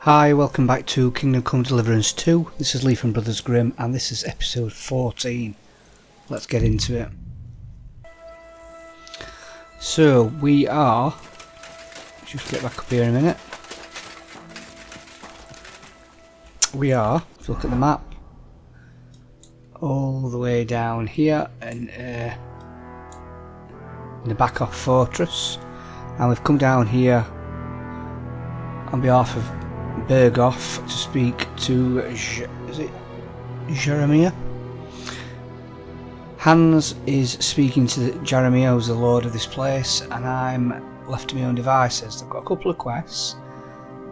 Hi, welcome back to Kingdom Come Deliverance 2. This is Lee from Brothers Grimm and this is episode 14. Let's get into it. So we are, just get back up here in a minute. We are, let's look at the map, all the way down here in Nebakov Fortress, and we've come down here on behalf of Bergow to speak to, is it Jeremiah? Hans is speaking to Jeremiah, who's the lord of this place, and I'm left to my own devices. I've got a couple of quests: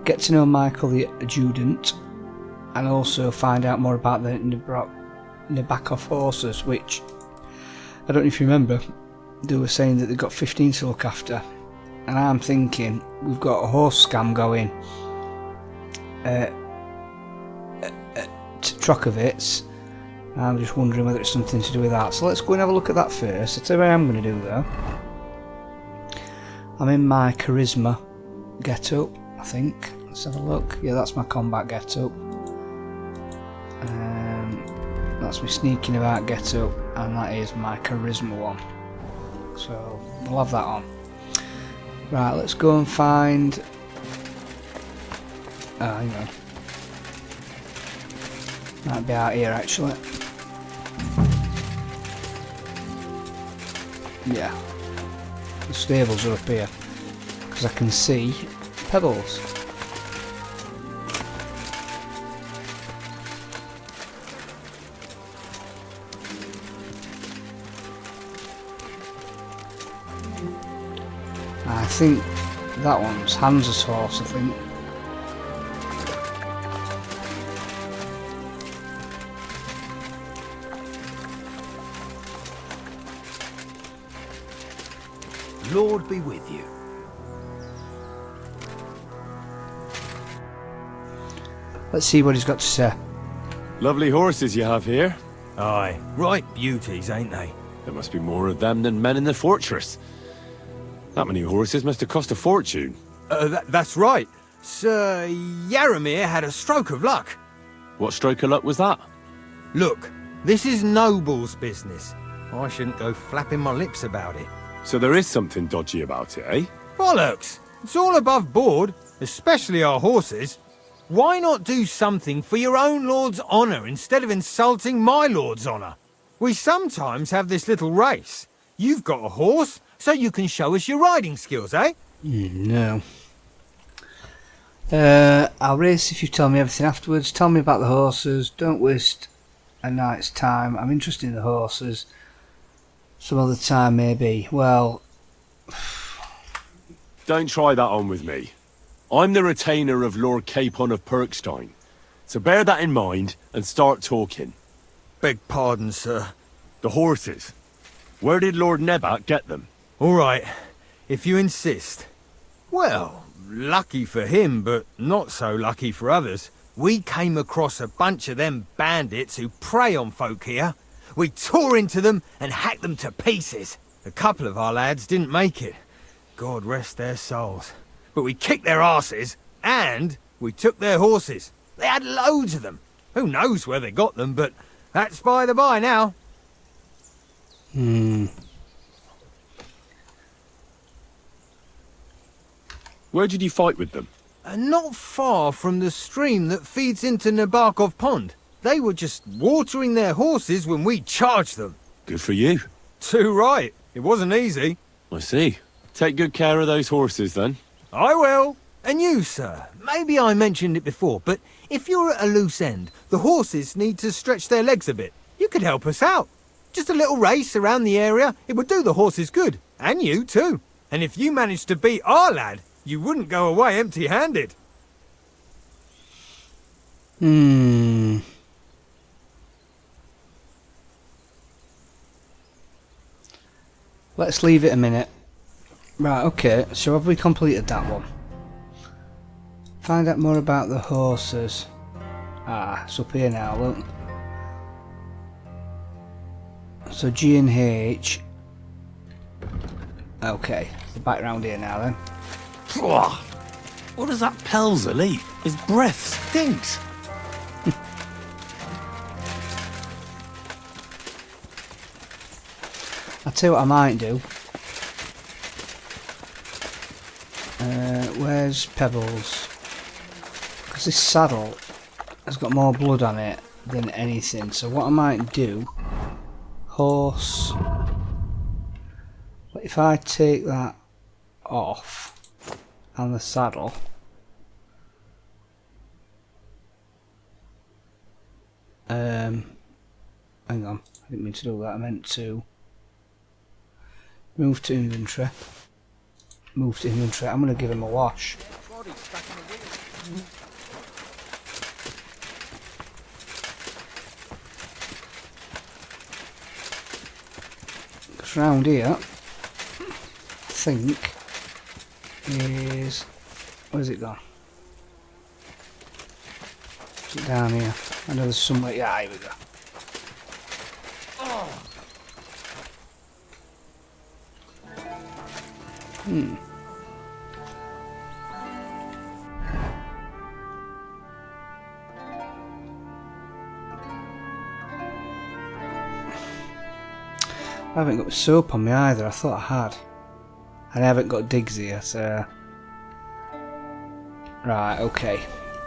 get to know Michael the adjutant, and also find out more about the Nebakov horses, which, I don't know if you remember, they were saying that they've got 15 to look after, and I'm thinking we've got a horse scam going. Trokovitz. I'm just wondering whether it's something to do with that. So let's go and have a look at that first. I'll tell you what I'm going to do though. I'm in my charisma get-up, I think. Let's have a look. Yeah, that's my combat get-up. That's my sneaking about get-up, and that is my charisma one. So we'll have that on. Right, let's go and find... Oh, hang on. Might be out here actually. Yeah. The stables are up here. Because I can see pebbles. I think that one's Hans' horse, I think. Lord be with you. Let's see what he's got to say. Lovely horses you have here. Aye, right beauties, ain't they? There must be more of them than men in the fortress. That many horses must have cost a fortune. That's right. Sir Yaramir had a stroke of luck. What stroke of luck was that? Look, this is noble's business. I shouldn't go flapping my lips about it. So there is something dodgy about it, eh? Bollocks! It's all above board, especially our horses. Why not do something for your own lord's honour instead of insulting my lord's honour? We sometimes have this little race. You've got a horse, so you can show us your riding skills, eh? No. I'll race if you tell me everything afterwards. Tell me about the horses. Don't waste a night's time. I'm interested in the horses. Some other time, maybe. Well... Don't try that on with me. I'm the retainer of Lord Capon of Perkstein. So bear that in mind and start talking. Beg pardon, sir. The horses. Where did Lord Nebak get them? All right, if you insist. Well, lucky for him, but not so lucky for others. We came across a bunch of them bandits who prey on folk here. We tore into them and hacked them to pieces. A couple of our lads didn't make it. God rest their souls. But we kicked their asses, and we took their horses. They had loads of them. Who knows where they got them, but that's by the by now. Where did you fight with them? Not far from the stream that feeds into Nebakov Pond. They were just watering their horses when we charged them. Good for you. Too right. It wasn't easy. I see. Take good care of those horses then. I will. And you, sir. Maybe I mentioned it before, but if you're at a loose end, the horses need to stretch their legs a bit. You could help us out. Just a little race around the area. It would do the horses good. And you too. And if you managed to beat our lad, you wouldn't go away empty-handed. Let's leave it a minute. Right, okay, so have we completed that one? Find out more about the horses. Ah, it's up here now, look. So G and H. Okay, we're back round here now then. What is that Pelzer, Lee? His breath stinks. I'll tell you what I might do. Where's Pebbles? Because this saddle has got more blood on it than anything. So what I might do... Horse... But if I take that off and the saddle... hang on, I didn't mean to do that. I meant to move to inventory. Move to inventory. I'm going to give him a wash. Because round here, I think, is... Where's it gone? Is it down here? I know there's somewhere... Yeah, here we go. I haven't got soap on me either. I thought I had. And I haven't got digs here, so... Right, okay.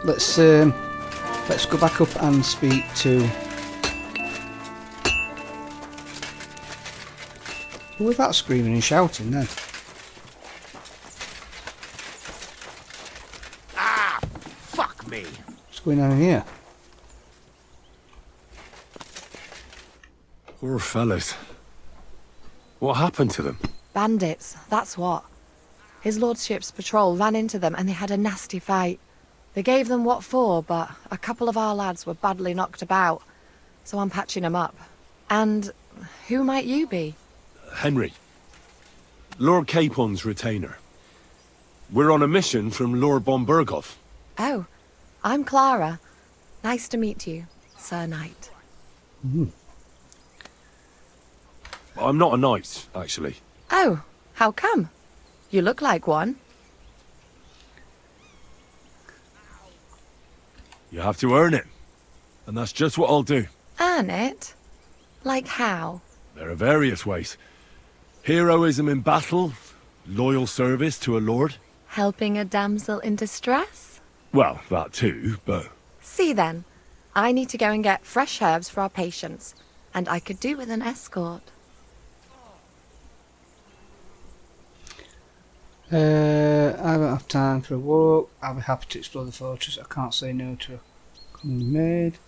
Let's go back up and speak to... Who was that screaming and shouting then? Ah! Fuck me! What's going on in here? Poor fellas. What happened to them? Bandits, that's what. His lordship's patrol ran into them and they had a nasty fight. They gave them what for, but a couple of our lads were badly knocked about, so I'm patching them up. And who might you be? Henry. Lord Capon's retainer. We're on a mission from Lord von Bergow. Oh, I'm Clara. Nice to meet you, Sir Knight. I'm not a knight, actually. Oh, how come? You look like one. You have to earn it. And that's just what I'll do. Earn it? Like how? There are various ways. Heroism in battle, loyal service to a lord. Helping a damsel in distress? Well, that too, but... See then, I need to go and get fresh herbs for our patients, and I could do with an escort. I don't have time for a walk. I'll be happy to explore the fortress. I can't say no to a common maid.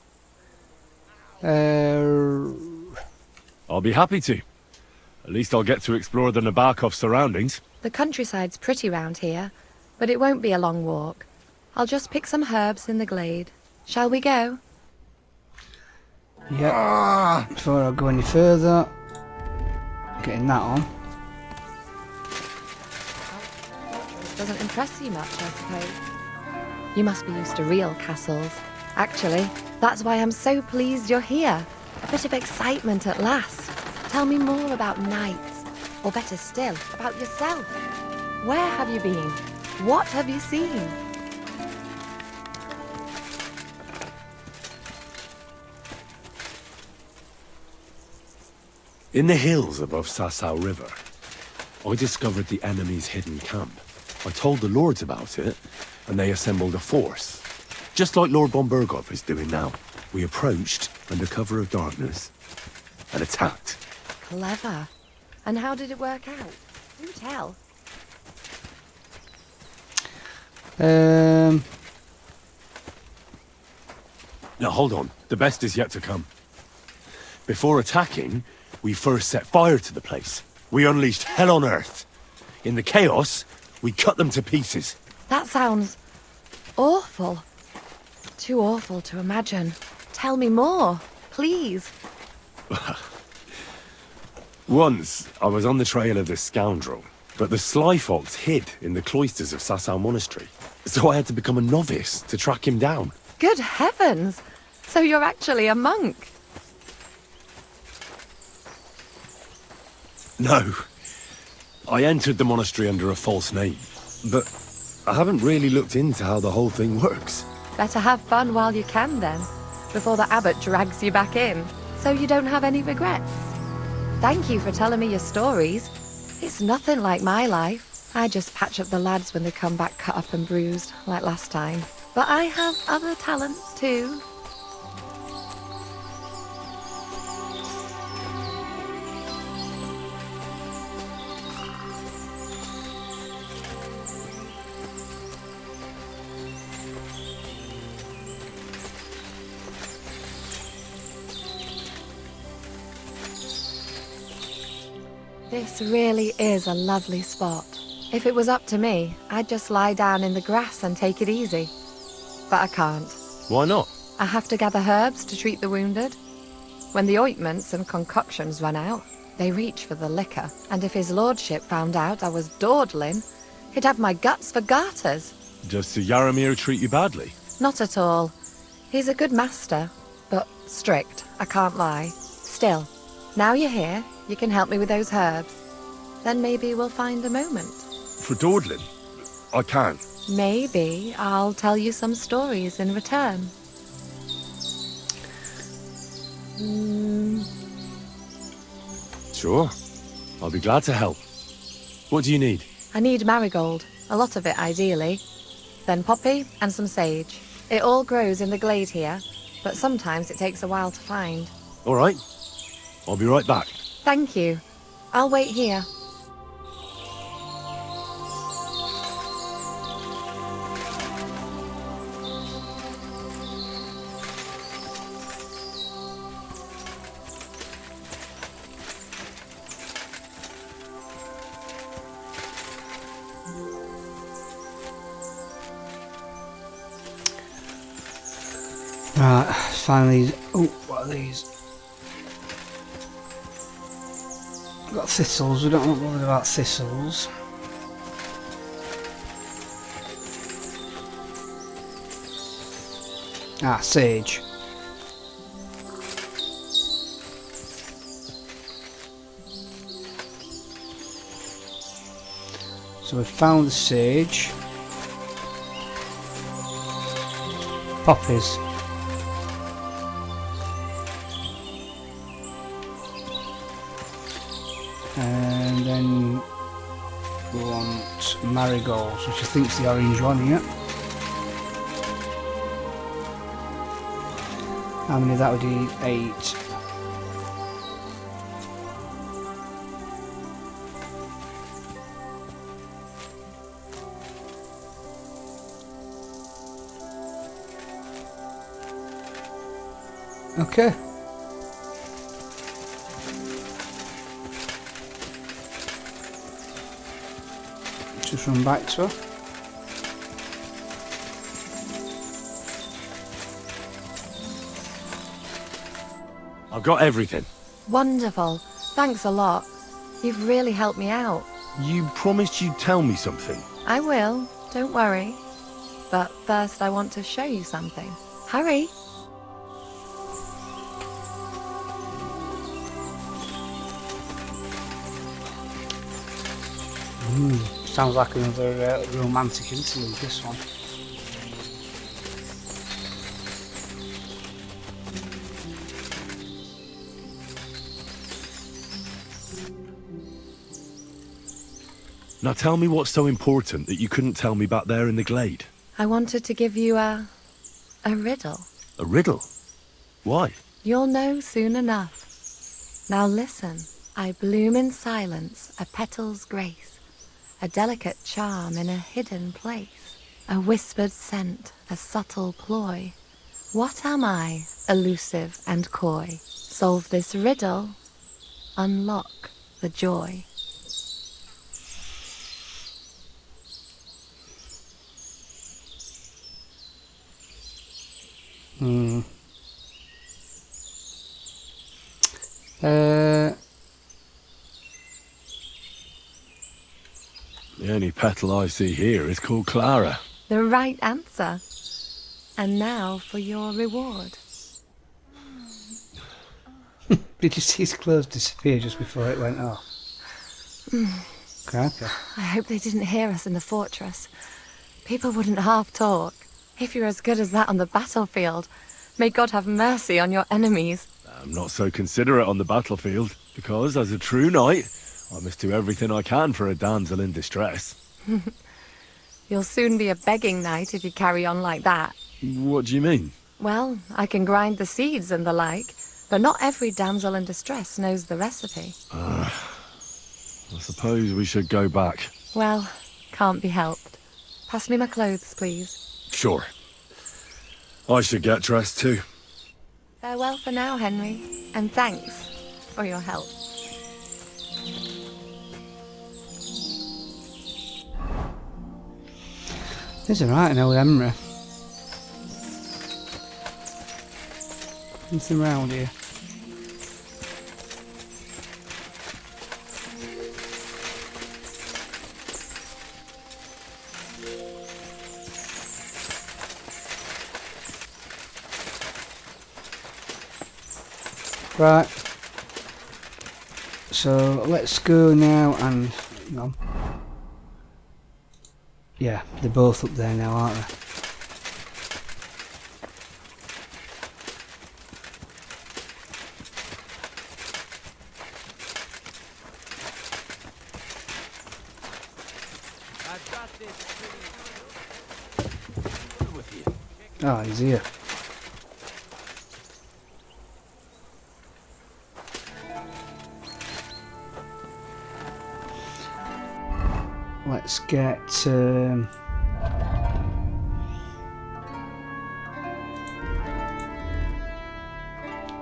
I'll be happy to. At least I'll get to explore the Nebakov surroundings. The countryside's pretty round here, but it won't be a long walk. I'll just pick some herbs in the glade. Shall we go? Yep. Before I go any further, getting that on. Doesn't impress you much, I suppose. You must be used to real castles. Actually, that's why I'm so pleased you're here. A bit of excitement at last. Tell me more about knights, or better still, about yourself. Where have you been? What have you seen? In the hills above Sasau River, I discovered the enemy's hidden camp. I told the lords about it, and they assembled a force. Just like Lord von Bergow is doing now. We approached under cover of darkness and attacked. Clever. And how did it work out? Do tell. Now hold on, the best is yet to come. Before attacking, we first set fire to the place. We unleashed hell on earth. In the chaos, we cut them to pieces. That sounds awful. Too awful to imagine. Tell me more, please. Once, I was on the trail of this scoundrel, but the sly fox hid in the cloisters of Sasau Monastery. So I had to become a novice to track him down. Good heavens! So you're actually a monk? No. I entered the monastery under a false name, but I haven't really looked into how the whole thing works. Better have fun while you can then, before the abbot drags you back in, so you don't have any regrets. Thank you for telling me your stories. It's nothing like my life. I just patch up the lads when they come back cut up and bruised, like last time. But I have other talents too. This really is a lovely spot. If it was up to me, I'd just lie down in the grass and take it easy. But I can't. Why not? I have to gather herbs to treat the wounded. When the ointments and concoctions run out, they reach for the liquor. And if his lordship found out I was dawdling, he'd have my guts for garters. Does Sir Yaramir treat you badly? Not at all. He's a good master, but strict, I can't lie. Still, now you're here, you can help me with those herbs. Then maybe we'll find a moment. For dawdling? I can't. Maybe I'll tell you some stories in return. Sure. I'll be glad to help. What do you need? I need marigold, a lot of it ideally. Then poppy and some sage. It all grows in the glade here, but sometimes it takes a while to find. All right. I'll be right back. Thank you. I'll wait here. Right, finally. Oh, what are these? We've got thistles, we don't want to worry about thistles. Ah, sage. So we've found the sage. Poppies. And then we want marigolds, which I think is the orange one here. How many of that would you eat? 8. Okay. Just run back to her. I've got everything. Wonderful. Thanks a lot. You've really helped me out. You promised you'd tell me something. I will, don't worry. But first I want to show you something. Hurry. Sounds like another romantic interlude, this one. Now tell me what's so important that you couldn't tell me back there in the glade. I wanted to give you a riddle. A riddle? Why? You'll know soon enough. Now listen. I bloom in silence, a petal's grace, a delicate charm in a hidden place, a whispered scent, a subtle ploy. What am I, elusive and coy? Solve this riddle, unlock the joy. The only petal I see here is called Clara. The right answer. And now for your reward. Did you see his clothes disappear just before it went off? Okay. I hope they didn't hear us in the fortress. People wouldn't half talk. If you're as good as that on the battlefield, may God have mercy on your enemies. I'm not so considerate on the battlefield, because as a true knight, I must do everything I can for a damsel in distress. You'll soon be a begging knight if you carry on like that. What do you mean? Well, I can grind the seeds and the like, but not every damsel in distress knows the recipe. I suppose we should go back. Well, can't be helped. Pass me my clothes, please. Sure. I should get dressed too. Farewell for now, Henry, and thanks for your help. This is alright now with Emery. Nothing round here. Right. So let's go now and hang on. Yeah, they're both up there now, aren't they? Oh, he's here. Let's get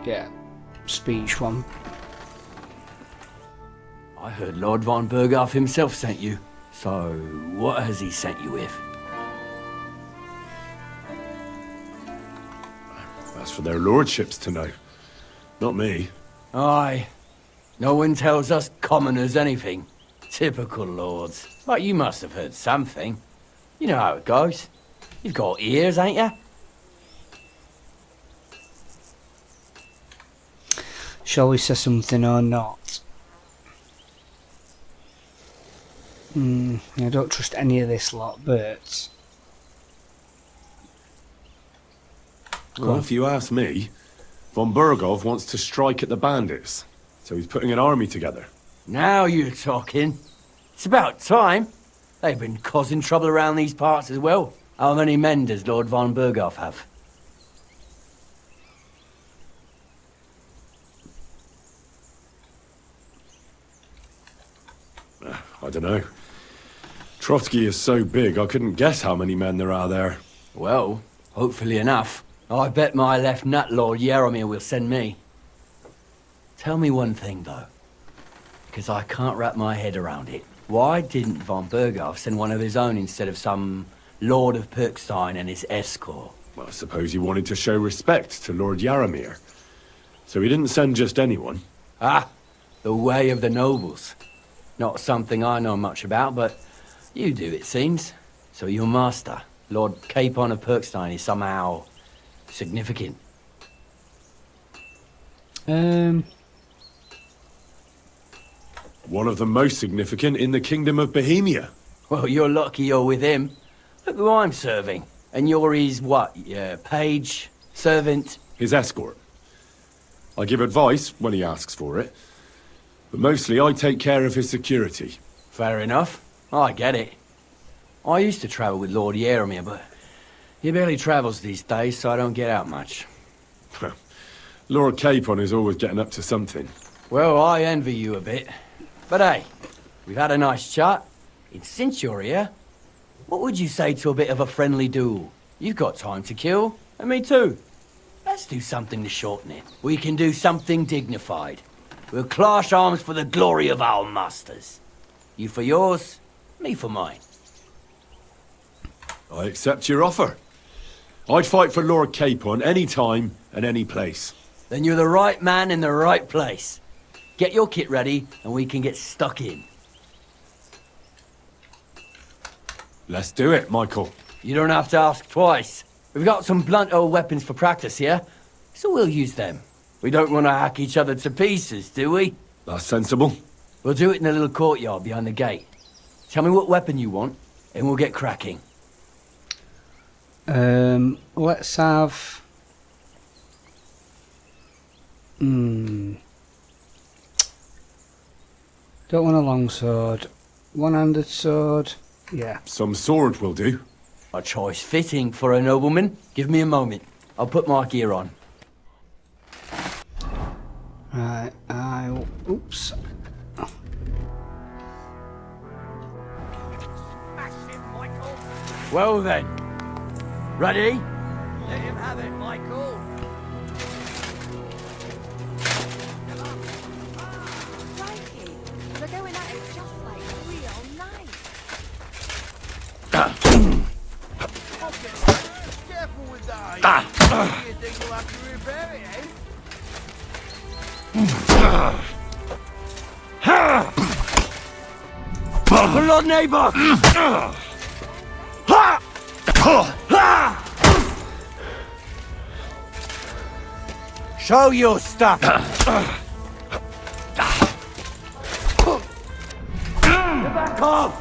yeah, speech one. I heard Lord von Bergow himself sent you. So, what has he sent you with? That's for their lordships to know. Not me. Aye. No one tells us commoners anything. Typical lords. But you must have heard something. You know how it goes. You've got ears, ain't you? Shall we say something or not? I don't trust any of this lot, but... Well, if you ask me, von Bergow wants to strike at the bandits. So he's putting an army together. Now you're talking. It's about time. They've been causing trouble around these parts as well. How many men does Lord von Bergow have? I don't know. Trotsky is so big, I couldn't guess how many men there are there. Well, hopefully enough. I bet my left nut Lord Yaromir will send me. Tell me one thing, though. Because I can't wrap my head around it. Why didn't von Bergow send one of his own instead of some Lord of Pirkstein and his escort? Well, I suppose he wanted to show respect to Lord Yaromir. So he didn't send just anyone. Ah, the way of the nobles. Not something I know much about, but you do, it seems. So your master, Lord Capon of Pirkstein, is somehow significant. One of the most significant in the Kingdom of Bohemia. Well, you're lucky you're with him. Look who I'm serving. And you're his, what, page, servant? His escort. I give advice when he asks for it. But mostly I take care of his security. Fair enough. I get it. I used to travel with Lord Yaromir, but he barely travels these days, so I don't get out much. Lord Capon is always getting up to something. Well, I envy you a bit. But hey, we've had a nice chat. And since you're here, what would you say to a bit of a friendly duel? You've got time to kill, and me too. Let's do something to shorten it. We can do something dignified. We'll clash arms for the glory of our masters. You for yours, me for mine. I accept your offer. I'd fight for Lord Capon any time and any place. Then you're the right man in the right place. Get your kit ready, and we can get stuck in. Let's do it, Michael. You don't have to ask twice. We've got some blunt old weapons for practice here, so we'll use them. We don't want to hack each other to pieces, do we? That's sensible. We'll do it in the little courtyard behind the gate. Tell me what weapon you want, and we'll get cracking. Let's have... Don't want a long sword. One-handed sword. Yeah. Some sword will do. A choice fitting for a nobleman. Give me a moment. I'll put my gear on. Right, oops. Well then. Ready? Let him have it, Michael. Crikey, they're going at it just like real nice. Careful with that. You think you'll have to repair it, eh? Lord neighbor! Show your stuff! Back off!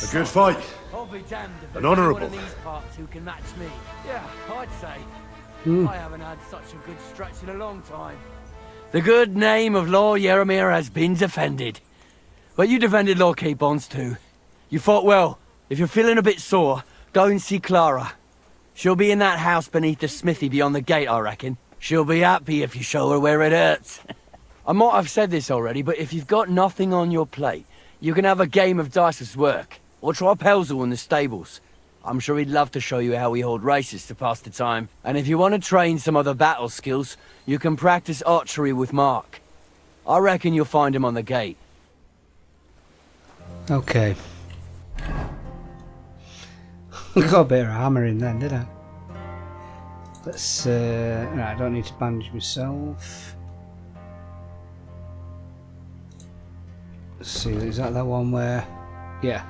A good fight. I'll be damned if An there's honourable. one of these parts who can match me. Yeah, I'd say. I haven't had such a good stretch in a long time. The good name of Lord Yaramir has been defended. But you defended Lord Capons too. You fought well. If you're feeling a bit sore, go and see Clara. She'll be in that house beneath the smithy beyond the gate, I reckon. She'll be happy if you show her where it hurts. I might have said this already, but if you've got nothing on your plate, you can have a game of dice's work. Or try Pelzel in the stables. I'm sure he'd love to show you how we hold races to pass the time. And if you want to train some other battle skills, you can practice archery with Mark. I reckon you'll find him on the gate. Okay. Got a bit of armour in then, did I? Let's, right, I don't need to bandage myself. Let's see, is that one where... Yeah.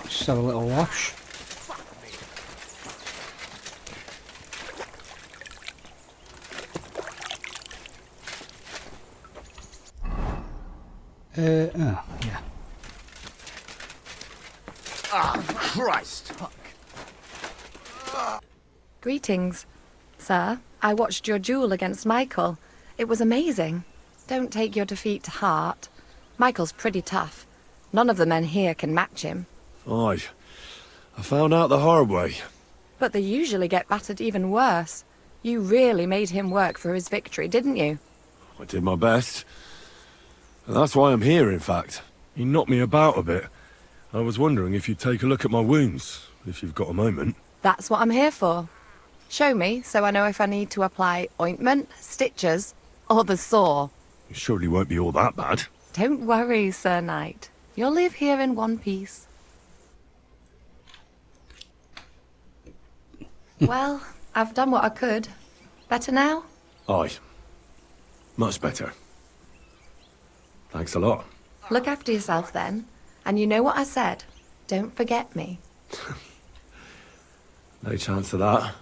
Just have a little wash. Oh, yeah. Ah, Christ! Greetings, sir. I watched your duel against Michael. It was amazing. Don't take your defeat to heart. Michael's pretty tough. None of the men here can match him. Aye. I found out the hard way. But they usually get battered even worse. You really made him work for his victory, didn't you? I did my best. And that's why I'm here, in fact. He knocked me about a bit. I was wondering if you'd take a look at my wounds, if you've got a moment. That's what I'm here for. Show me, so I know if I need to apply ointment, stitches, or the saw. It surely won't be all that bad. Don't worry, Sir Knight. You'll live here in one piece. Well, I've done what I could. Better now? Aye. Much better. Thanks a lot. Look after yourself then. And you know what I said. Don't forget me. No chance of that.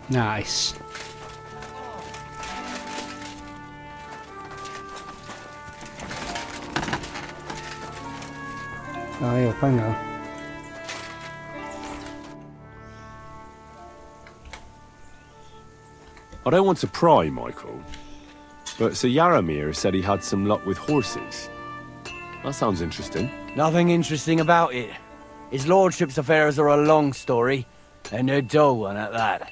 Nice. Oh, yeah, hang on. I don't want to pry, Michael, but Sir Yaramir said he had some luck with horses. That sounds interesting. Nothing interesting about it. His lordship's affairs are a long story, and a dull one at that.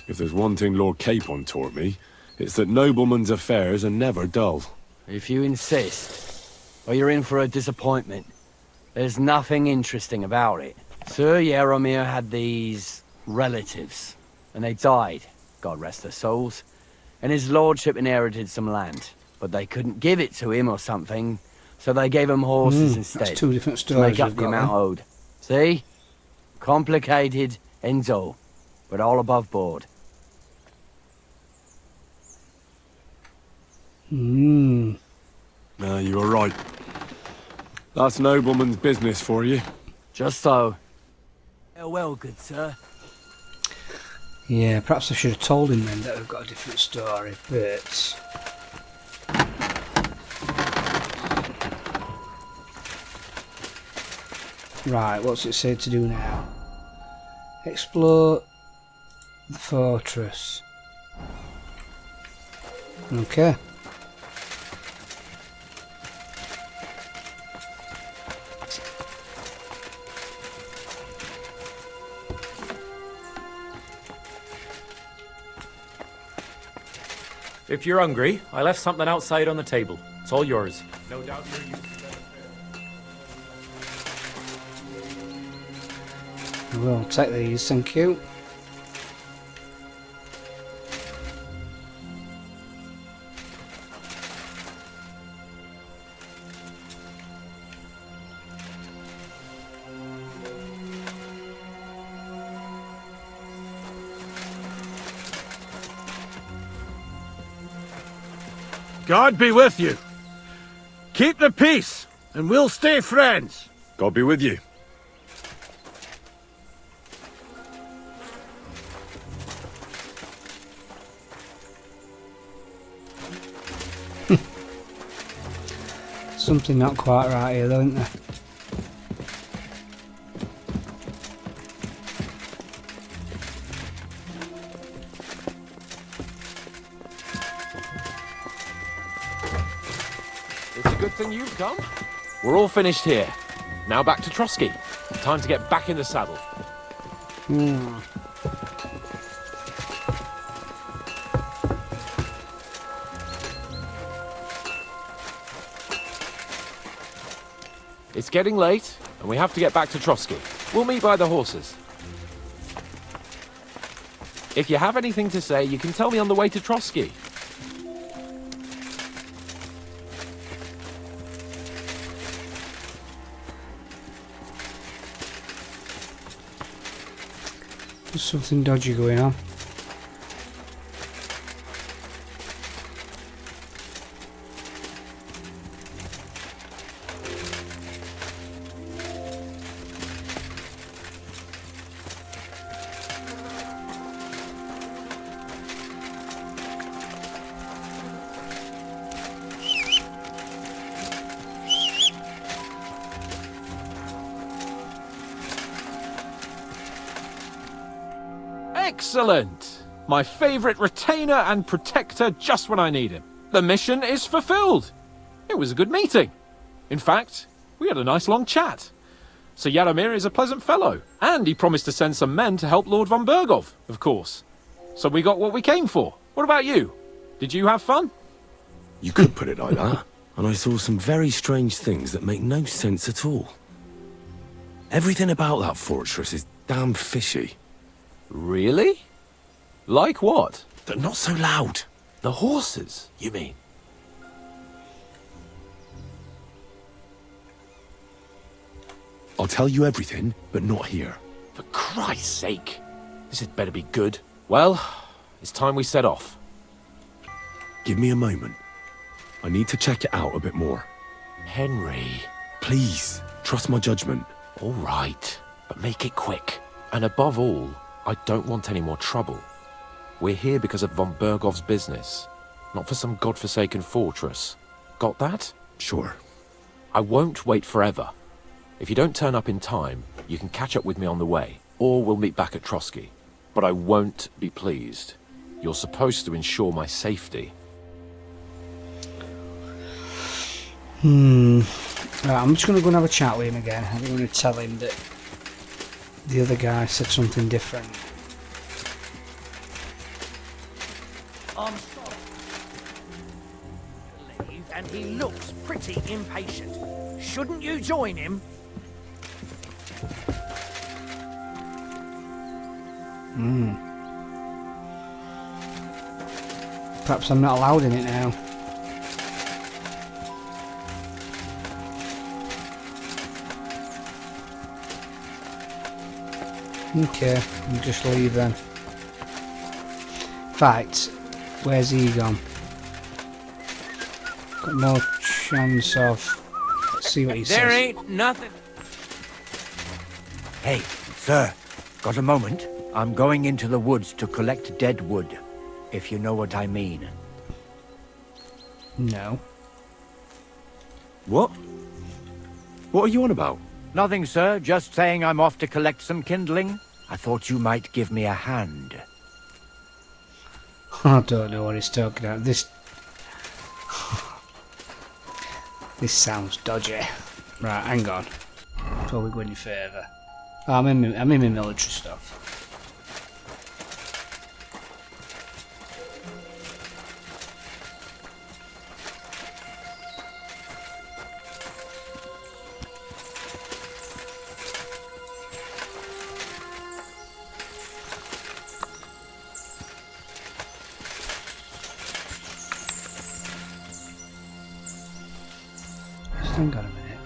If there's one thing Lord Capon taught me, it's that noblemen's affairs are never dull. If you insist, or you're in for a disappointment. There's nothing interesting about it. Sir Yaramir had these relatives, and they died, God rest their souls. and his lordship inherited some land. But they couldn't give it to him or something, so they gave him horses instead. That's two different to make stories up we've the got amount then. owed. See? Complicated and all, but all above board. Hmm. No, you were right. That's nobleman's business for you. Just so. Well, good sir. Yeah, perhaps I should have told him then that we've got a different story, but... Right, what's it say to do now? Explore the fortress. Okay. If you're hungry, I left something outside on the table. It's all yours. No doubt you're used to better fare. I will take these, thank you. God be with you. Keep the peace, and we'll stay friends. God be with you. Something not quite right here, though, isn't there? It's a good thing you've come. We're all finished here. Now back to Trotsky. Time to get back in the saddle. It's getting late, and we have to get back to Trotsky. We'll meet by the horses. If you have anything to say, you can tell me on the way to Trotsky. There's something dodgy going on. Excellent! My favourite retainer and protector just when I need him. The mission is fulfilled. It was a good meeting. In fact, we had a nice long chat. Sir Yaromir is a pleasant fellow, and he promised to send some men to help Lord von Bergow, of course. So we got what we came for. What about you? Did you have fun? You could put it like that. And I saw some very strange things that make no sense at all. Everything about that fortress is damn fishy. Really? Like what? They're not so loud. The horses, you mean? I'll tell you everything, but not here. For Christ's sake. This had better be good. Well, it's time we set off. Give me a moment. I need to check it out a bit more. Henry. Please, trust my judgment. All right, but make it quick. And above all, I don't want any more trouble. We're here because of von Bergov's business, not for some godforsaken fortress. Got that? Sure. I won't wait forever. If you don't turn up in time, you can catch up with me on the way, or we'll meet back at Trotsky. But I won't be pleased. You're supposed to ensure my safety. Right, I'm just going to go and have a chat with him again. I'm going to tell him that the other guy said something different. I'm sorry. Leave, and he looks pretty impatient. Shouldn't you join him? Perhaps I'm not allowed in it now. Okay, we'll just leave then. Right, where's he gone? Got more chance of... Let's see what he says. There ain't nothing. Hey, sir, got a moment? I'm going into the woods to collect dead wood, if you know what I mean. No. What? What are you on about? Nothing, sir. Just saying I'm off to collect some kindling. I thought you might give me a hand. I don't know what he's talking about. This sounds dodgy. Right, hang on. Before we go any further. Oh, I'm in my military stuff. Hang on a minute.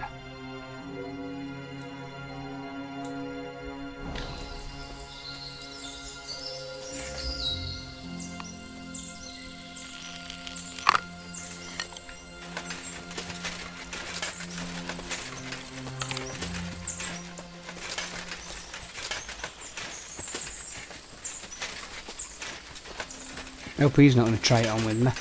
I hope he's not going to try it on with me.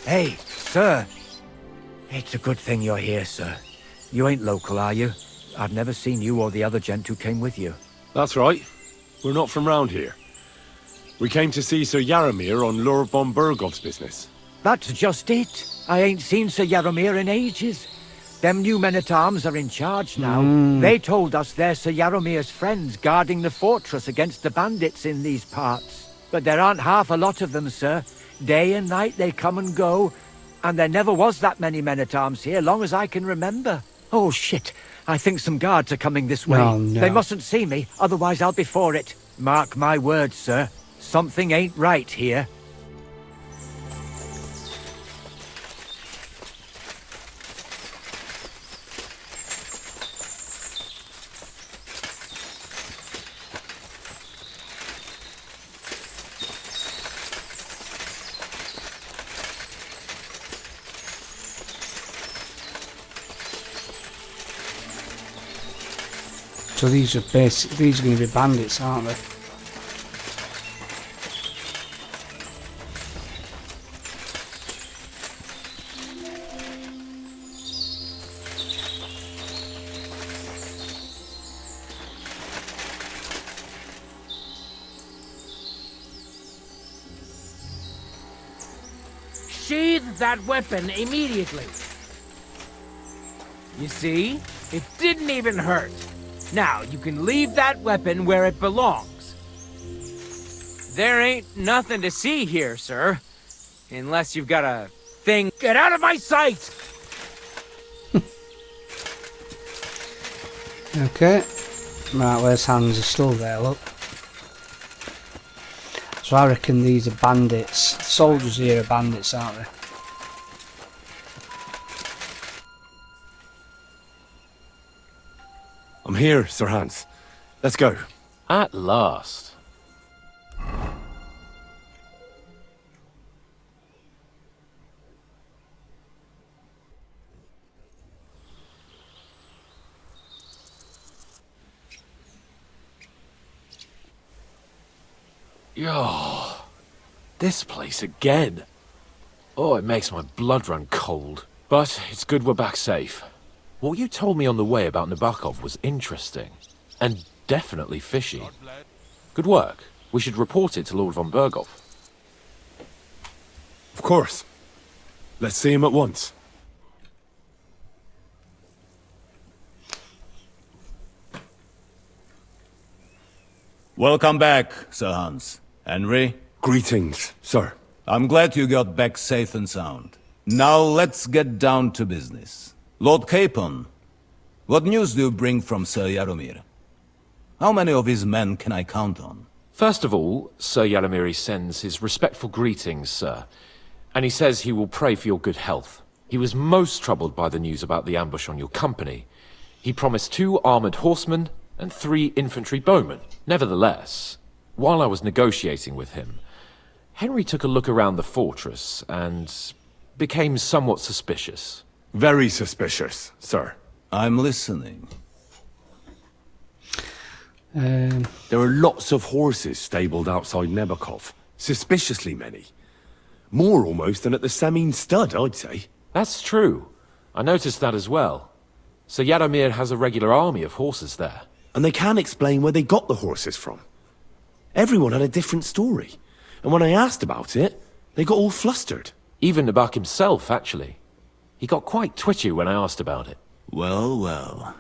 Hey, sir. It's a good thing you're here, sir. You ain't local, are you? I've never seen you or the other gent who came with you. That's right. We're not from round here. We came to see Sir Yaramir on Lord von Bergov's business. That's just it. I ain't seen Sir Yaramir in ages. Them new men-at-arms are in charge now. They told us they're Sir Yaramir's friends guarding the fortress against the bandits in these parts. But there aren't half a lot of them, sir. Day and night they come and go, and there never was that many men-at-arms here, long as I can remember. Oh, shit. I think some guards are coming this way. Oh, no. They mustn't see me, otherwise I'll be for it. Mark my words, sir. Something ain't right here. So these are going to be bandits, aren't they? Sheathe that weapon immediately. You see? It didn't even hurt. Now, you can leave that weapon where it belongs. There ain't nothing to see here, sir. Unless you've got a thing. Get out of my sight! Okay. Right, where's Hans? He's still there, look. So I reckon these are bandits. The soldiers here are bandits, aren't they? I'm here, Sir Hans. Let's go. At last. Yo, this place again. Oh, it makes my blood run cold. But it's good we're back safe. What you told me on the way about Nebakov was interesting. And definitely fishy. Good work. We should report it to Lord von Bergow. Of course. Let's see him at once. Welcome back, Sir Hans. Henry, Greetings, sir. I'm glad you got back safe and sound. Now let's get down to business. Lord Capon, what news do you bring from Sir Jaromir? How many of his men can I count on? First of all, Sir Jaromir sends his respectful greetings, sir. And he says he will pray for your good health. He was most troubled by the news about the ambush on your company. He promised 2 armored horsemen and 3 infantry bowmen. Nevertheless, while I was negotiating with him, Henry took a look around the fortress and became somewhat suspicious. Very suspicious, sir. I'm listening. There are lots of horses stabled outside Nebakov. Suspiciously many. More almost than at the Semine stud, I'd say. That's true. I noticed that as well. Sir Jaromir has a regular army of horses there. And they can't explain where they got the horses from. Everyone had a different story. And when I asked about it, they got all flustered. Even Nebak himself, actually. He got quite twitchy when I asked about it. Well, well.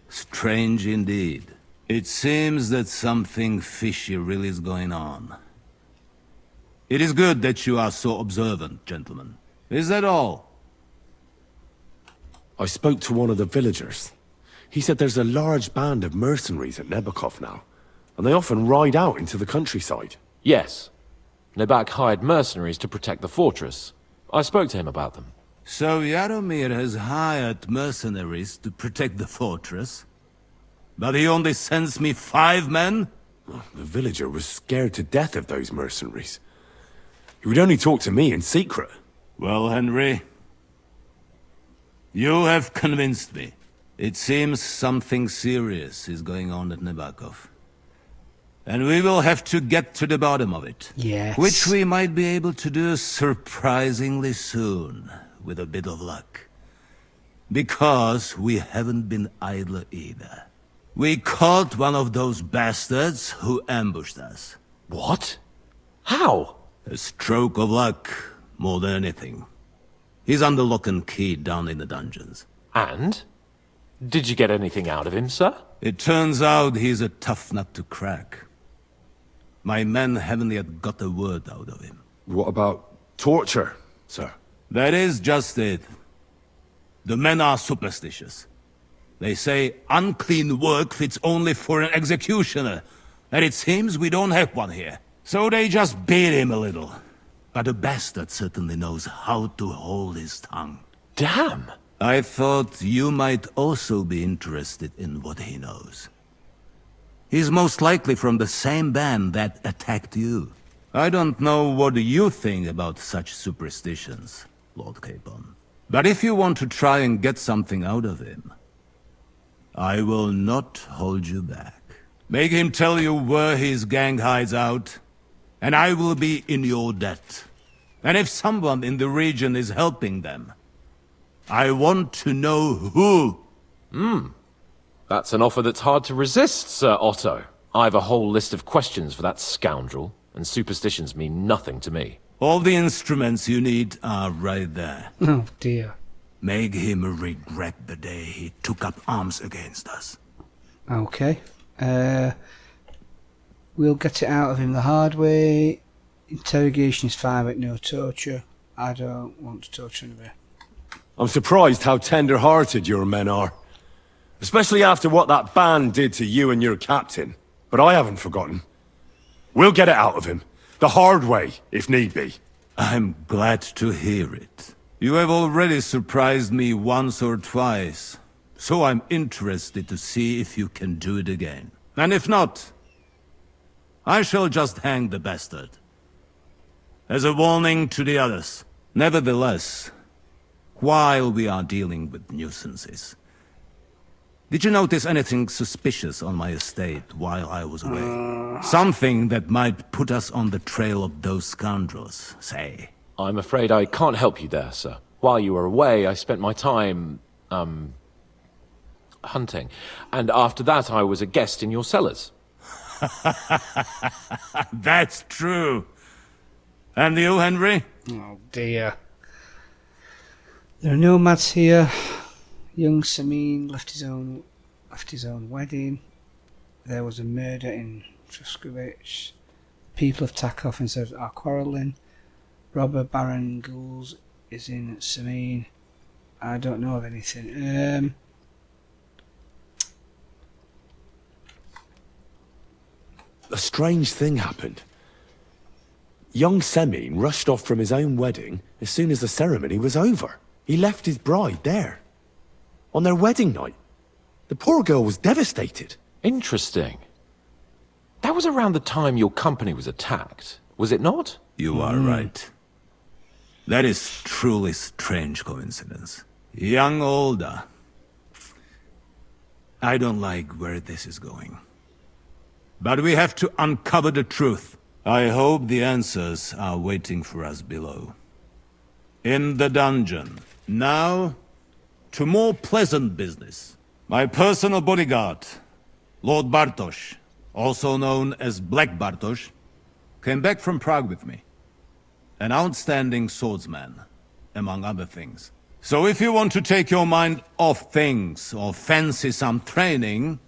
Strange indeed. It seems that something fishy really is going on. It is good that you are so observant, gentlemen. Is that all? I spoke to one of the villagers. He said there's a large band of mercenaries at Nebakov now, and they often ride out into the countryside. Yes. Nebak hired mercenaries to protect the fortress. I spoke to him about them. So Jaromir has hired mercenaries to protect the fortress? But he only sends me 5 men? The villager was scared to death of those mercenaries. He would only talk to me in secret. Well, Henry, you have convinced me. It seems something serious is going on at Nebakov. And we will have to get to the bottom of it. Yes. Which we might be able to do surprisingly soon, with a bit of luck. Because we haven't been idle either. We caught one of those bastards who ambushed us. What? How? A stroke of luck, more than anything. He's under lock and key down in the dungeons. And? Did you get anything out of him, sir? It turns out he's a tough nut to crack. My men haven't yet got a word out of him. What about torture, sir? That is just it. The men are superstitious. They say unclean work fits only for an executioner, and it seems we don't have one here. So they just beat him a little. But the bastard certainly knows how to hold his tongue. Damn! I thought you might also be interested in what he knows. He's most likely from the same band that attacked you. I don't know what you think about such superstitions, Lord Capon. But if you want to try and get something out of him, I will not hold you back. Make him tell you where his gang hides out, and I will be in your debt. And if someone in the region is helping them, I want to know who. That's an offer that's hard to resist, Sir Otto. I've a whole list of questions for that scoundrel, and superstitions mean nothing to me. All the instruments you need are right there. Oh dear. Make him regret the day he took up arms against us. Okay. We'll get it out of him the hard way. Interrogation is fine, but no torture. I don't want to torture anybody. I'm surprised how tender-hearted your men are. Especially after what that band did to you and your captain. But I haven't forgotten. We'll get it out of him. The hard way, if need be. I'm glad to hear it. You have already surprised me once or twice, so I'm interested to see if you can do it again. And if not, I shall just hang the bastard. As a warning to the others. Nevertheless, while we are dealing with nuisances, did you notice anything suspicious on my estate while I was away? Something that might put us on the trail of those scoundrels, say. I'm afraid I can't help you there, sir. While you were away, I spent my time, hunting. And after that, I was a guest in your cellars. That's true. And you, Henry? Oh dear. There are nomads here. Young Semine left his own wedding. There was a murder in Suspivious. people of Takov instead are quarrelling. Robber Baron Ghouls is in Samine. I don't know of anything. A strange thing happened. Young Semine rushed off from his own wedding as soon as the ceremony was over. He left his bride there. On their wedding night. The poor girl was devastated. Interesting. That was around the time your company was attacked, was it not? You are right. That is truly strange coincidence. Young Olda. I don't like where this is going. But we have to uncover the truth. I hope the answers are waiting for us below. In the dungeon. Now, to more pleasant business. My personal bodyguard, Lord Bartosz, also known as Black Bartosz, came back from Prague with me. An outstanding swordsman, among other things. So if you want to take your mind off things, or fancy some training,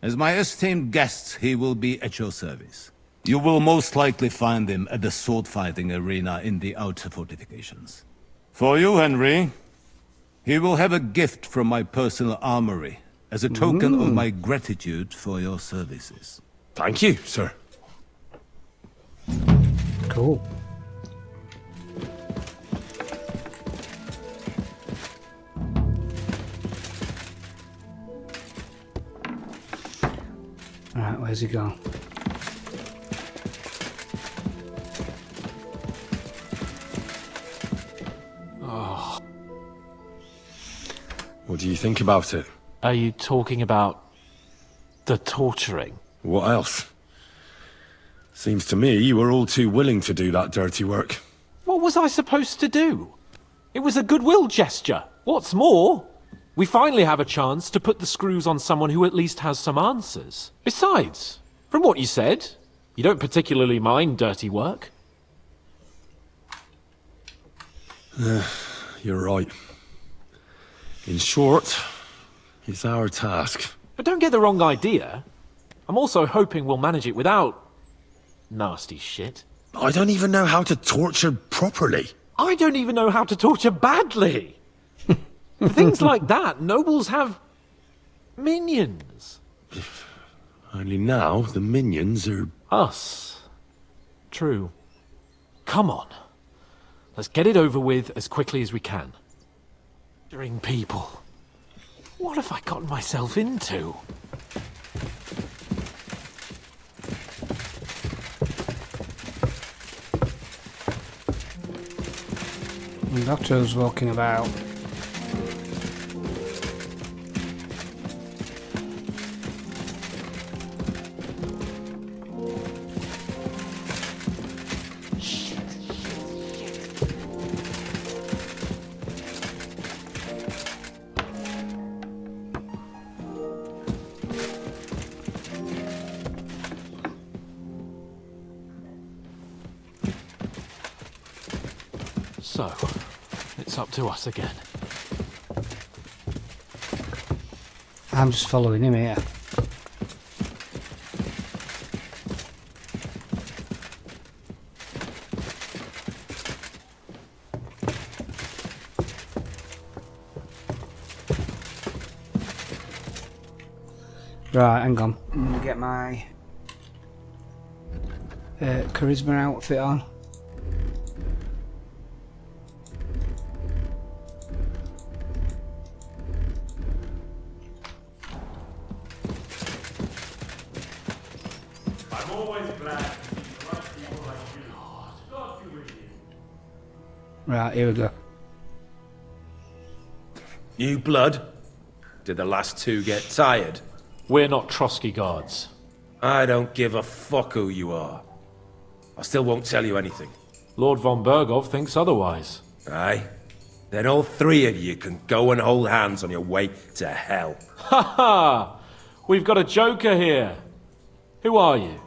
as my esteemed guest, he will be at your service. You will most likely find him at the sword-fighting arena in the outer fortifications. For you, Henry, he will have a gift from my personal armory, as a token of my gratitude for your services. Thank you, sir. Cool. Alright, where's he gone? What do you think about it? Are you talking about the torturing? What else? Seems to me you were all too willing to do that dirty work. What was I supposed to do? It was a goodwill gesture. What's more, we finally have a chance to put the screws on someone who at least has some answers. Besides, from what you said, you don't particularly mind dirty work. You're right. In short, it's our task. But don't get the wrong idea. I'm also hoping we'll manage it without nasty shit. I don't even know how to torture properly. I don't even know how to torture badly. For things like that, nobles have minions. Only now the minions are... Us. True. Come on. Let's get it over with as quickly as we can. Torturing people. What have I gotten myself into? The doctor's walking about. So, it's up to us again. I'm just following him here. Right, hang on. I'm gonna get my charisma outfit on. Right, here we go. New blood? Did the last two get tired? We're not Trotsky guards. I don't give a fuck who you are. I still won't tell you anything. Lord von Bergow thinks otherwise. Aye? Then all three of you can go and hold hands on your way to hell. Ha ha! We've got a joker here. Who are you?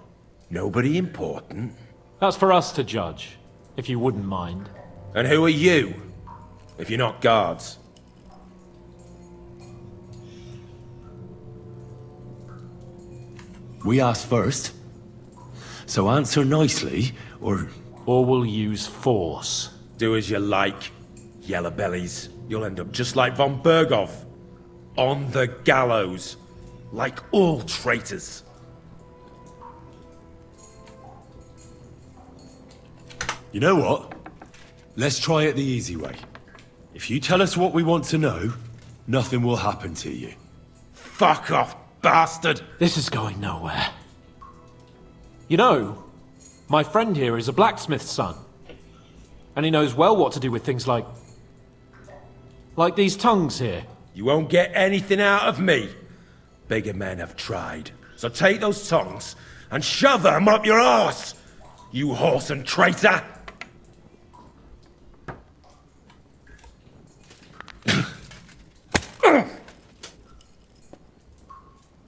Nobody important. That's for us to judge, if you wouldn't mind. And who are you? If you're not guards. We asked first. So answer nicely, or... Or we'll use force. Do as you like, yellow bellies. You'll end up just like von Bergow. On the gallows. Like all traitors. You know what? Let's try it the easy way. If you tell us what we want to know, nothing will happen to you. Fuck off, bastard! This is going nowhere. You know, my friend here is a blacksmith's son. And he knows well what to do with things like these tongues here. You won't get anything out of me. Bigger men have tried. So take those tongues and shove them up your arse, you horse and traitor!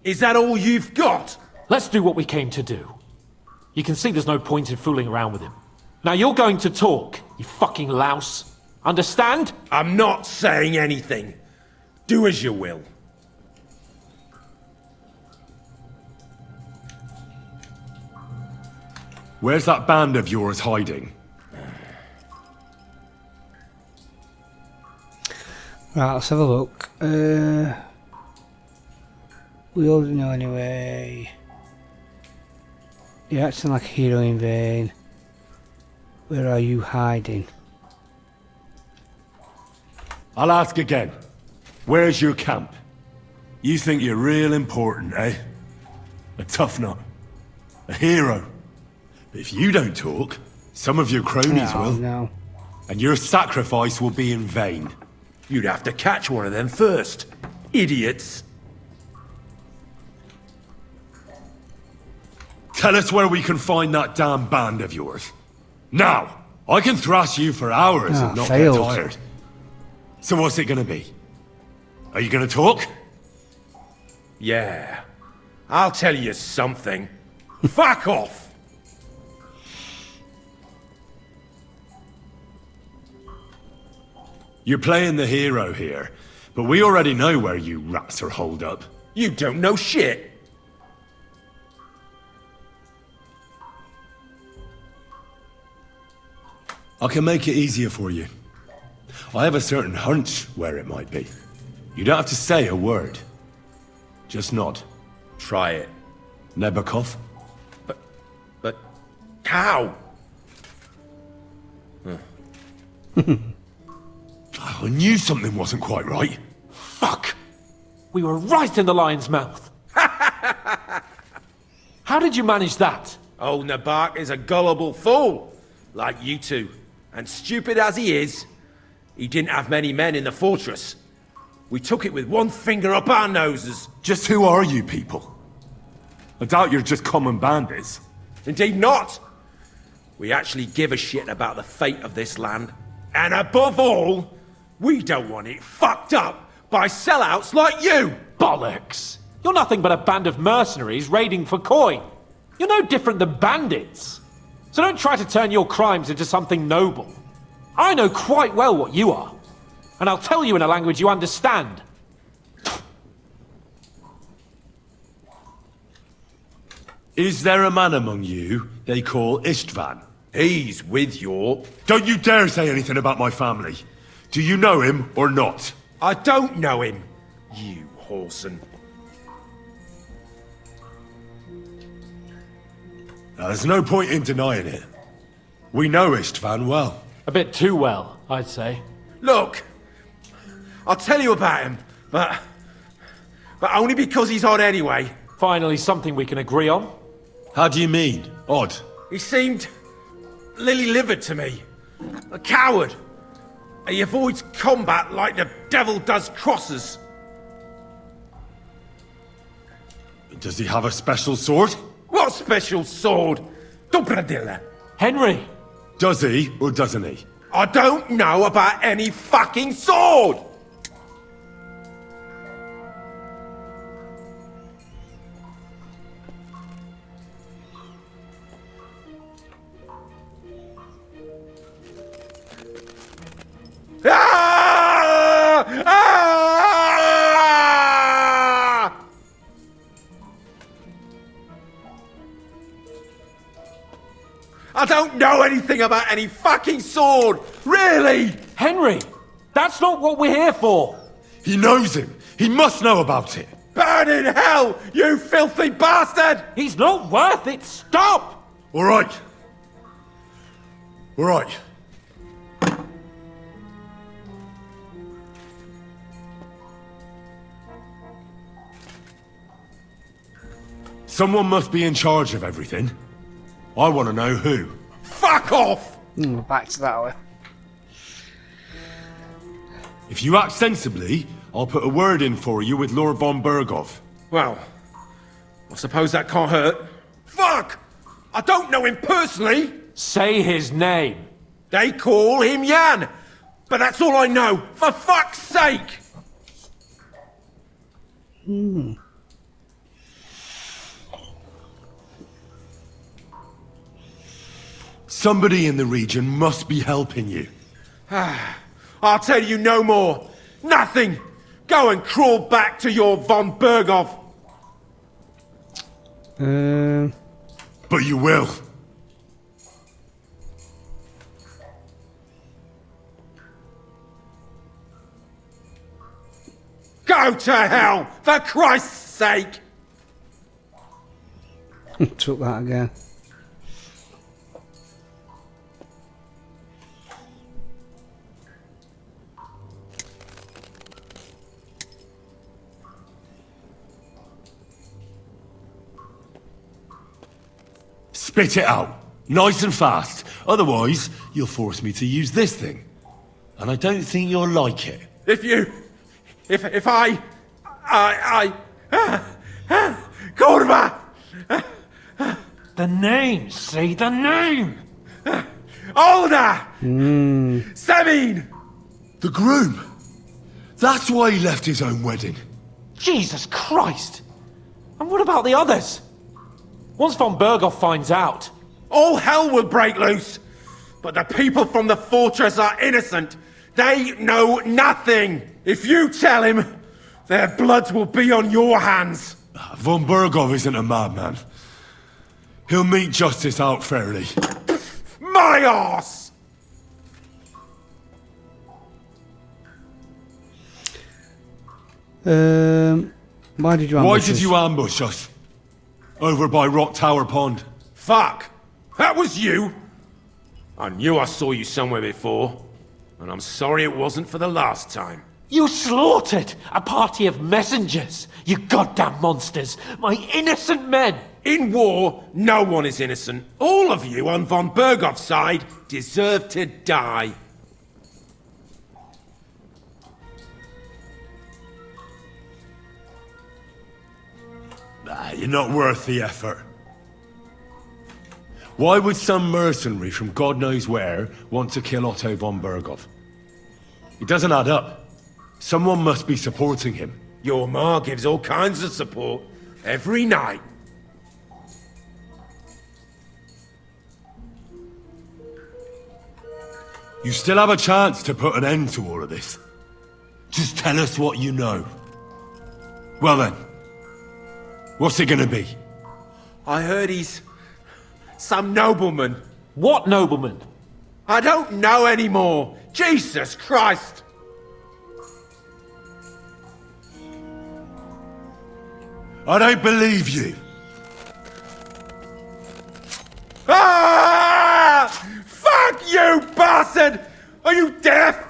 Is that all you've got? Let's do what we came to do. You can see there's no point in fooling around with him. Now you're going to talk, you fucking louse. Understand? I'm not saying anything. Do as you will. Where's that band of yours hiding? Right, let's have a look. We already know anyway. You're acting like a hero in vain. Where are you hiding? I'll ask again. Where's your camp? You think you're real important, eh? A tough nut. A hero. But if you don't talk, some of your cronies will. No. And your sacrifice will be in vain. You'd have to catch one of them first. Idiots. Tell us where we can find that damn band of yours. Now! I can thrash you for hours and not failed. get tired. So what's it gonna be? Are you gonna talk? Yeah. I'll tell you something. Fuck off! You're playing the hero here, but we already know where you rats are holed up. You don't know shit. I can make it easier for you. I have a certain hunch where it might be. You don't have to say a word. Just nod. Try it. Nebakov? But how? I knew something wasn't quite right. Fuck! We were right in the lion's mouth. How did you manage that? Old Nebak is a gullible fool, like you two. And stupid as he is, he didn't have many men in the fortress. We took it with one finger up our noses. Just who are you people? I doubt you're just common bandits. Indeed not. We actually give a shit about the fate of this land. And above all, we don't want it fucked up by sellouts like you! Bollocks! You're nothing but a band of mercenaries raiding for coin. You're no different than bandits. So don't try to turn your crimes into something noble. I know quite well what you are. And I'll tell you in a language you understand. Is there a man among you they call Istvan? He's with your... Don't you dare say anything about my family. Do you know him or not? I don't know him, you whoreson. Now, there's no point in denying it. We know Istvan well. A bit too well, I'd say. Look, I'll tell you about him, but only because he's odd anyway. Finally, something we can agree on. How do you mean, odd? He seemed lily-livered to me. A coward. He avoids combat like the devil does crosses. Does he have a special sword? What special sword? Dobradilla. Henry! Does he or doesn't he? I don't know about any fucking sword! Ah! Ah! I don't know anything about any fucking sword! Really! Henry! That's not what we're here for! He knows him! He must know about it! Burn in hell, you filthy bastard! He's not worth it! Stop! Alright. Alright. Someone must be in charge of everything. I want to know who. Fuck off! We're back to that way. If you act sensibly, I'll put a word in for you with Lord von Bergow. Well, I suppose that can't hurt. Fuck! I don't know him personally! Say his name! They call him Jan! But that's all I know, for fuck's sake! Somebody in the region must be helping you. I'll tell you no more. Nothing! Go and crawl back to your von Bergow. But you will. Go to hell, for Christ's sake! Took that again. Spit it out. Nice and fast. Otherwise, you'll force me to use this thing. And I don't think you'll like it. If I... Kurva! The name! Say the name! Olda! Sabine! The groom. That's why he left his own wedding. Jesus Christ! And what about the others? Once von Bergow finds out... All hell will break loose! But the people from the fortress are innocent! They know nothing! If you tell him, their blood will be on your hands! Von Bergow isn't a madman. He'll mete justice out fairly. My arse! Why did you ambush Why us? did you ambush us? Over by Rock Tower Pond. Fuck! That was you! I knew I saw you somewhere before, and I'm sorry it wasn't for the last time. You slaughtered a party of messengers! You goddamn monsters! My innocent men! In war, no one is innocent. All of you on von Bergow's side deserve to die. You're not worth the effort. Why would some mercenary from God knows where want to kill Otto von Bergow? It doesn't add up. Someone must be supporting him. Your ma gives all kinds of support every night. You still have a chance to put an end to all of this. Just tell us what you know. Well then, what's it gonna be? I heard he's some nobleman. What nobleman? I don't know anymore. Jesus Christ! I don't believe you. Ah! Fuck you, bastard! Are you deaf?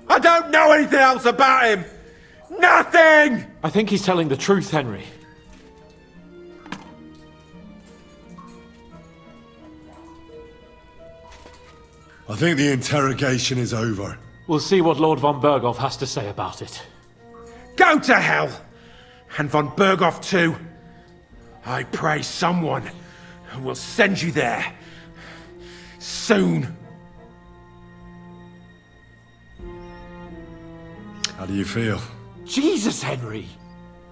I don't know anything else about him. Nothing! I think he's telling the truth, Henry. I think the interrogation is over. We'll see what Lord von Bergow has to say about it. Go to hell! And von Bergow too. I pray someone will send you there. Soon. How do you feel? Jesus, Henry!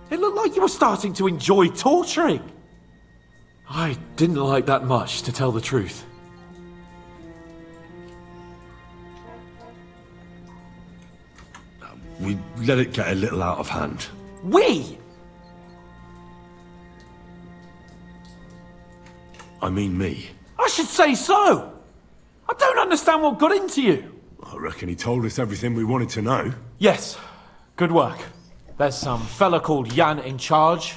It looked like you were starting to enjoy torturing. I didn't like that much, to tell the truth. We let it get a little out of hand. We? I mean me. I should say so. I don't understand what got into you. I reckon he told us everything we wanted to know. Yes, good work. There's some fella called Jan in charge.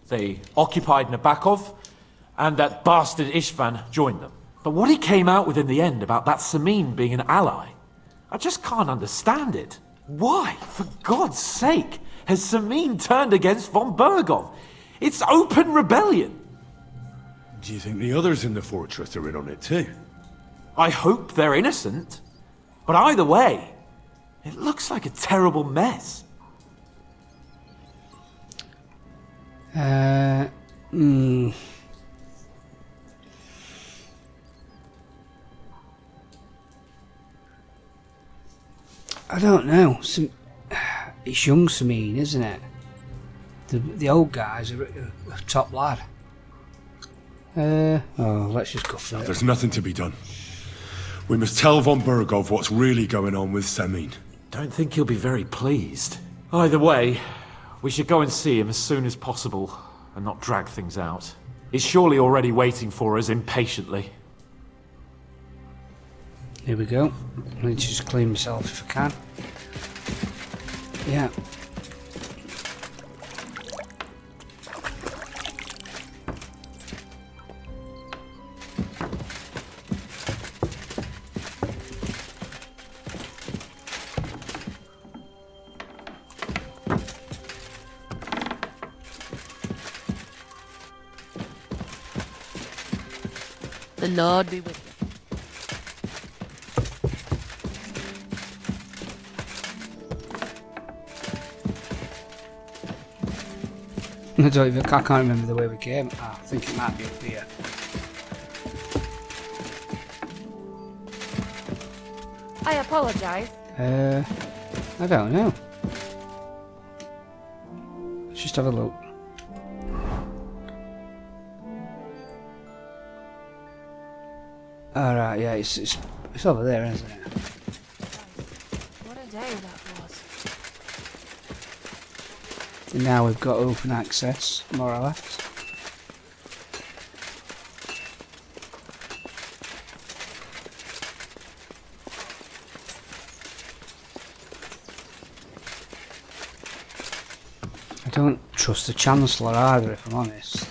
They occupied Nebakov, and that bastard Istvan joined them. But what he came out with in the end about that Samin being an ally, I just can't understand it. Why, for God's sake, has Samin turned against von Bergow? It's open rebellion. Do you think the others in the fortress are in on it too? I hope they're innocent. But either way, it looks like a terrible mess. I don't know. It's young Samin, isn't it? The old guy's a top lad. Let's just go for it. There's nothing to be done. We must tell von Bergow what's really going on with Samin. Don't think he'll be very pleased. Either way, we should go and see him as soon as possible and not drag things out. He's surely already waiting for us impatiently. Here we go. I need to just clean myself if I can. Yeah. The Lord be with I can't remember the way we came. I think it might be up here. I apologise. I don't know. Let's just have a look. Alright, yeah, it's over there, isn't it? What a day that was. And now we've got open access, more or less. I don't trust the Chancellor either, if I'm honest.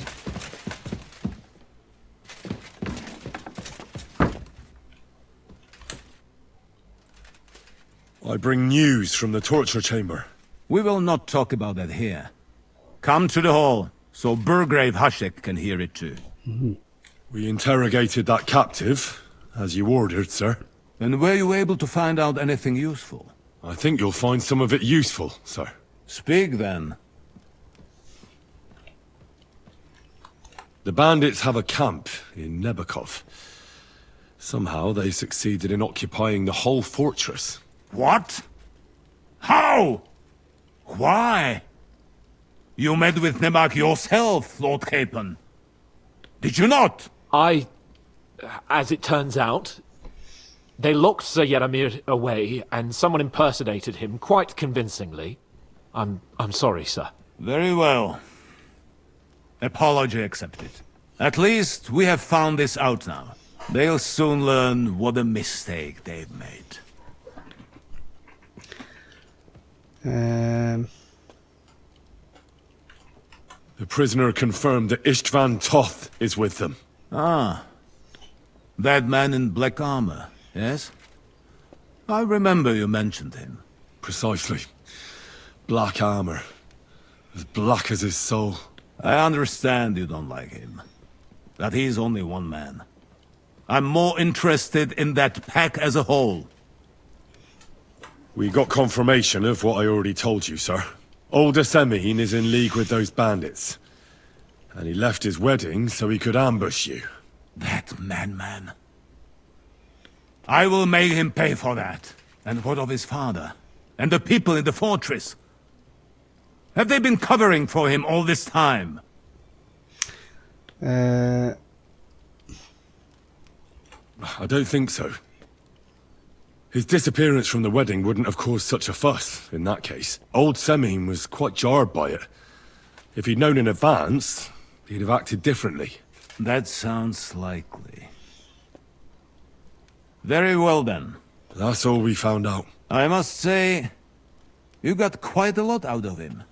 I bring news from the torture chamber. We will not talk about that here. Come to the hall, so Burgrave Hashek can hear it too. We interrogated that captive, as you ordered, sir. And were you able to find out anything useful? I think you'll find some of it useful, sir. Speak then. The bandits have a camp in Nebakov. Somehow they succeeded in occupying the whole fortress. What? How? Why? You met with Nebak yourself, Lord Capon. Did you not? As it turns out, they locked Sir Yaramir away and someone impersonated him quite convincingly. I'm sorry, sir. Very well. Apology accepted. At least we have found this out now. They'll soon learn what a mistake they've made. The prisoner confirmed that Istvan Toth is with them. Ah. That man in black armor, yes? I remember you mentioned him. Precisely. Black armor. As black as his soul. I understand you don't like him. But he's only one man. I'm more interested in that pack as a whole. We got confirmation of what I already told you, sir. Older Semihine is in league with those bandits. And he left his wedding so he could ambush you. That man. I will make him pay for that. And what of his father? And the people in the fortress? Have they been covering for him all this time? I don't think so. His disappearance from the wedding wouldn't have caused such a fuss, in that case. Old Semihine was quite jarred by it. If he'd known in advance, he'd have acted differently. That sounds likely. Very well then. That's all we found out. I must say, you got quite a lot out of him.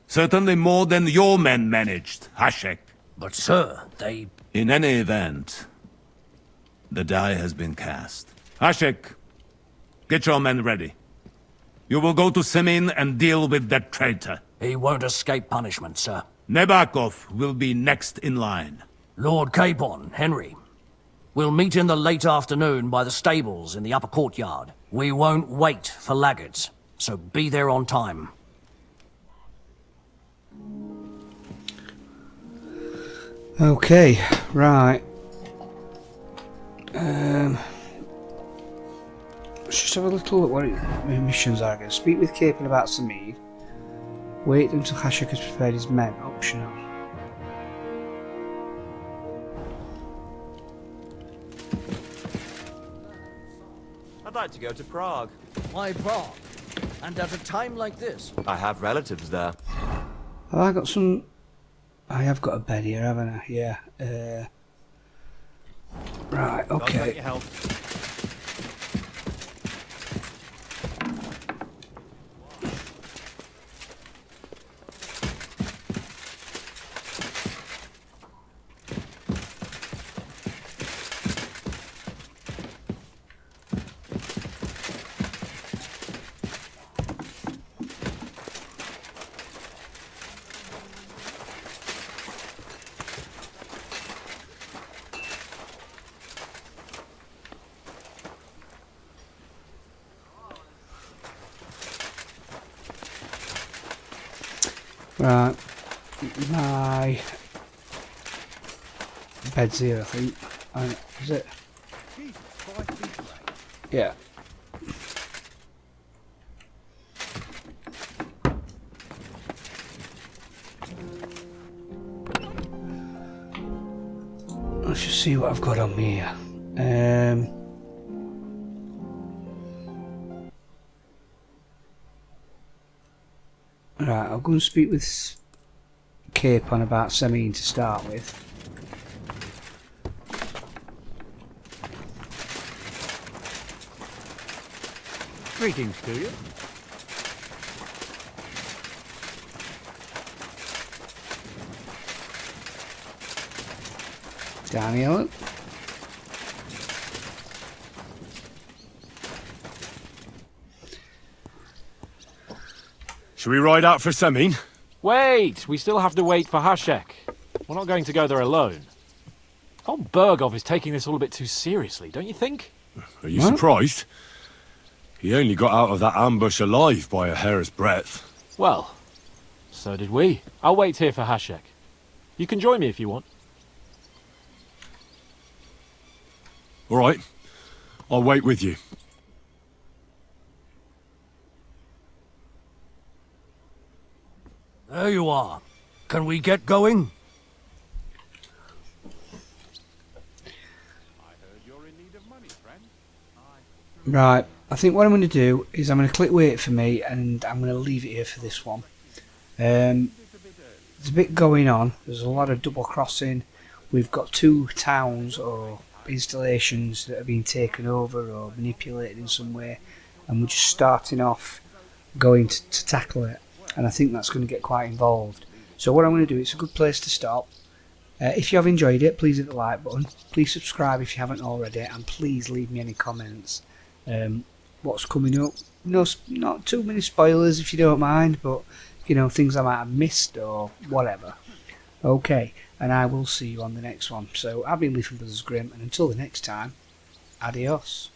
Certainly more than your men managed, Hashek. But sir, they... In any event, the die has been cast. Hashek, get your men ready. You will go to Semin and deal with that traitor. He won't escape punishment, sir. Nebakov will be next in line. Lord Capon, Henry. We'll meet in the late afternoon by the stables in the upper courtyard. We won't wait for laggards, so be there on time. Okay, right. Let's just have a little look what missions are again. Speak with Capon about Samir. Wait until Hashek has prepared his men. Optional. I'd like to go to Prague. Why Prague? And at a time like this? I have relatives there. Have I got some... I have got a bed here, haven't I? Yeah. Right, okay. God, your help. Right, my bed's here, I think. Is it? Yeah. Let's just see what I've got on me here. Right, I'll go and speak with Capon about Semin to start with. Greetings to you. Daniel. Should we ride out for Semin? Wait! We still have to wait for Hashek. We're not going to go there alone. Von Bergow is taking this all a bit too seriously, don't you think? Are you surprised? He only got out of that ambush alive by a hair's breadth. Well, so did we. I'll wait here for Hashek. You can join me if you want. All right. I'll wait with you. There you are. Can we get going? Right, I think what I'm going to do is I'm going to click wait for me and I'm going to leave it here for this one. There's a bit going on, there's a lot of double crossing. We've got 2 towns or installations that are being taken over or manipulated in some way, and we're just starting off going to tackle it, and I think that's going to get quite involved. So what I'm going to do, it's a good place to stop. If you have enjoyed it, please hit the like button, please subscribe if you haven't already, and please leave me any comments. What's coming up, no, not too many spoilers if you don't mind, but you know, things I might have missed or whatever. Okay, and I will see you on the next one. So I've been Lee from Brothers Grimm, and until the next time, adios.